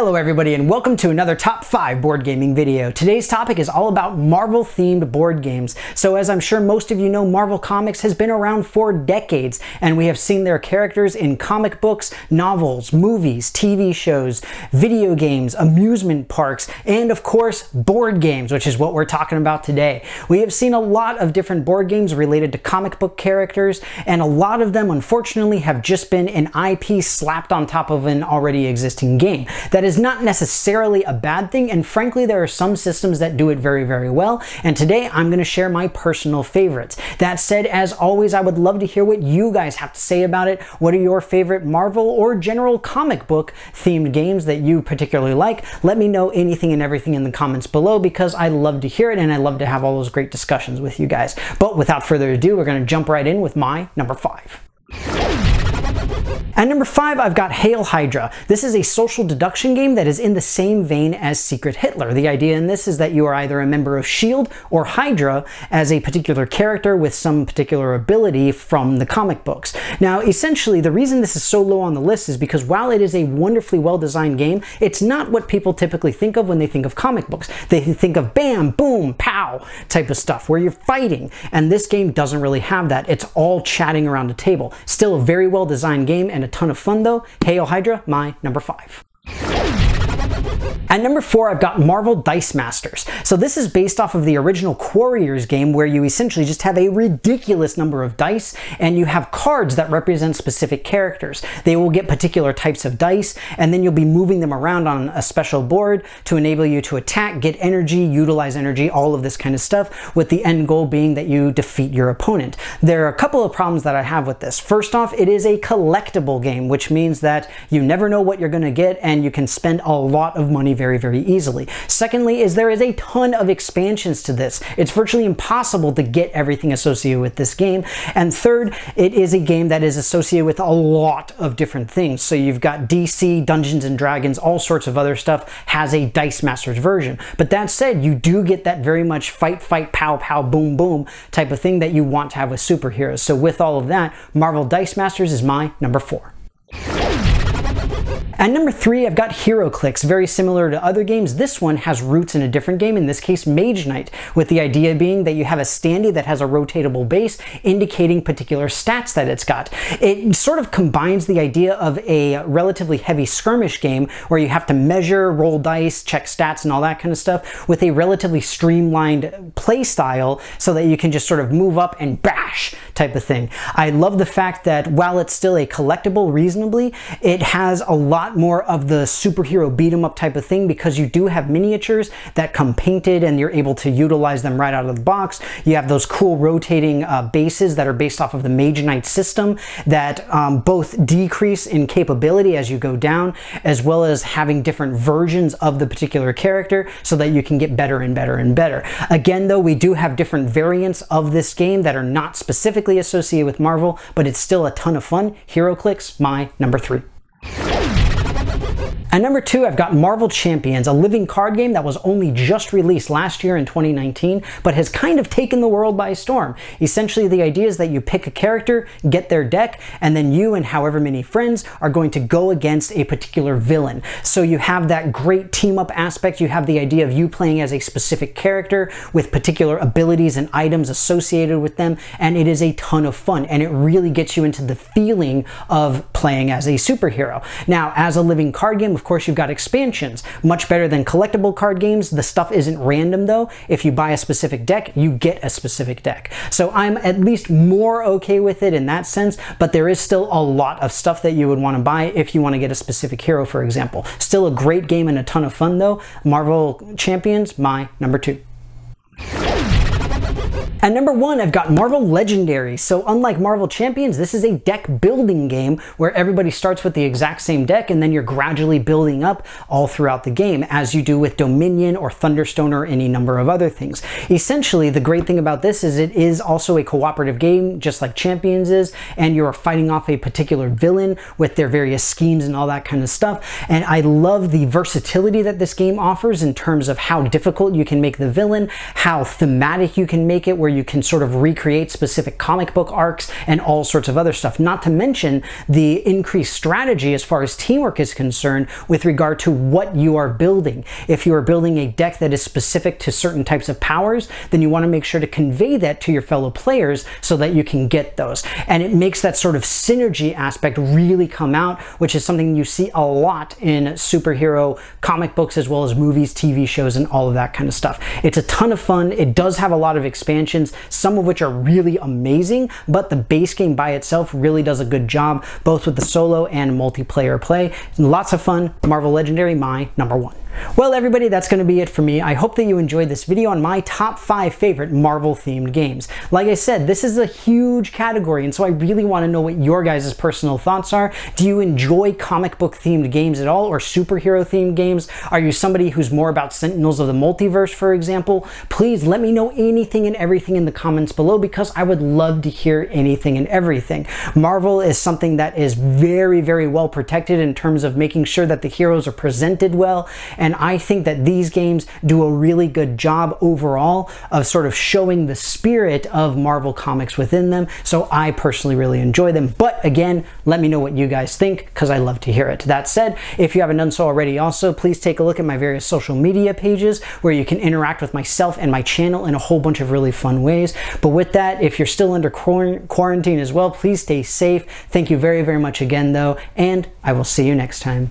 Hello everybody and welcome to another top 5 board gaming video. Today's topic is all about Marvel themed board games. So as I'm sure most of you know, Marvel Comics has been around for decades and we have seen their characters in comic books, novels, movies, TV shows, video games, amusement parks, and of course board games, which is what we're talking about today. We have seen a lot of different board games related to comic book characters, and a lot of them unfortunately have just been an IP slapped on top of an already existing game. That is not necessarily a bad thing, and frankly there are some systems that do it very, very well, and today I'm going to share my personal favorites. That said, as always, I would love to hear what you guys have to say about it. What are your favorite Marvel or general comic book themed games that you particularly like? Let me know anything and everything in the comments below, because I love to hear it and I love to have all those great discussions with you guys. But without further ado, we're going to jump right in with my number 5. At number 5, I've got Hail Hydra. This is a social deduction game that is in the same vein as Secret Hitler. The idea in this is that you are either a member of S.H.I.E.L.D. or Hydra as a particular character with some particular ability from the comic books. Now, essentially, the reason this is so low on the list is because while it is a wonderfully well-designed game, it's not what people typically think of when they think of comic books. They think of bam, boom, pow type of stuff where you're fighting, and this game doesn't really have that. It's all chatting around a table. Still a very well-designed game and a ton of fun though. Hail Hydra, my number 5. At number 4, I've got Marvel Dice Masters. So this is based off of the original Quarriors game, where you essentially just have a ridiculous number of dice and you have cards that represent specific characters. They will get particular types of dice, and then you'll be moving them around on a special board to enable you to attack, get energy, utilize energy, all of this kind of stuff, with the end goal being that you defeat your opponent. There are a couple of problems that I have with this. First off, it is a collectible game, which means that you never know what you're going to get and you can spend a lot of money very, very easily. Secondly, there is a ton of expansions to this. It's virtually impossible to get everything associated with this game. And third, it is a game that is associated with a lot of different things. So you've got DC, Dungeons and Dragons, all sorts of other stuff has a Dice Masters version. But that said, you do get that very much fight, fight, pow, pow, boom, boom type of thing that you want to have with superheroes. So with all of that, Marvel Dice Masters is my number 4. At number 3, I've got HeroClix. Very similar to other games, this one has roots in a different game, in this case Mage Knight, with the idea being that you have a standee that has a rotatable base indicating particular stats that it's got. It sort of combines the idea of a relatively heavy skirmish game where you have to measure, roll dice, check stats and all that kind of stuff, with a relatively streamlined play style so that you can just sort of move up and bash type of thing. I love the fact that while it's still a collectible reasonably, it has a lot more of the superhero beat 'em up type of thing, because you do have miniatures that come painted and you're able to utilize them right out of the box. You have those cool rotating bases that are based off of the Mage Knight system that both decrease in capability as you go down, as well as having different versions of the particular character so that you can get better and better and better. Again though, we do have different variants of this game that are not specifically associated with Marvel, but it's still a ton of fun. HeroClix, my number 3. At number 2, I've got Marvel Champions, a living card game that was only just released last year in 2019, but has kind of taken the world by storm. Essentially, the idea is that you pick a character, get their deck, and then you and however many friends are going to go against a particular villain. So you have that great team-up aspect. You have the idea of you playing as a specific character with particular abilities and items associated with them, and it is a ton of fun, and it really gets you into the feeling of playing as a superhero. Now, as a living card game, of course, you've got expansions. Much better than collectible card games. The stuff isn't random though. If you buy a specific deck, you get a specific deck. So I'm at least more okay with it in that sense, but there is still a lot of stuff that you would want to buy if you want to get a specific hero, for example. Still a great game and a ton of fun though. Marvel Champions, my number 2. At number 1, I've got Marvel Legendary. So unlike Marvel Champions, this is a deck building game where everybody starts with the exact same deck and then you're gradually building up all throughout the game, as you do with Dominion or Thunderstone or any number of other things. Essentially, the great thing about this is it is also a cooperative game, just like Champions is, and you're fighting off a particular villain with their various schemes and all that kind of stuff. And I love the versatility that this game offers in terms of how difficult you can make the villain, how thematic you can make it, where where you can sort of recreate specific comic book arcs and all sorts of other stuff. Not to mention the increased strategy as far as teamwork is concerned with regard to what you are building. If you are building a deck that is specific to certain types of powers, then you want to make sure to convey that to your fellow players so that you can get those. And it makes that sort of synergy aspect really come out, which is something you see a lot in superhero comic books as well as movies, TV shows, and all of that kind of stuff. It's a ton of fun. It does have a lot of expansions, some of which are really amazing, but the base game by itself really does a good job, both with the solo and multiplayer play. Lots of fun. Marvel Legendary, my number one. Well, everybody, that's going to be it for me. I hope that you enjoyed this video on my top 5 favorite Marvel-themed games. Like I said, this is a huge category, and so I really want to know what your guys' personal thoughts are. Do you enjoy comic book-themed games at all, or superhero-themed games? Are you somebody who's more about Sentinels of the Multiverse, for example? Please let me know anything and everything in the comments below, because I would love to hear anything and everything. Marvel is something that is very, very well protected in terms of making sure that the heroes are presented well, and I think that these games do a really good job overall of sort of showing the spirit of Marvel Comics within them. So I personally really enjoy them. But again, let me know what you guys think, because I love to hear it. That said, if you haven't done so already also, please take a look at my various social media pages where you can interact with myself and my channel in a whole bunch of really fun ways. But with that, if you're still under quarantine as well, please stay safe. Thank you very, very much again though, and I will see you next time.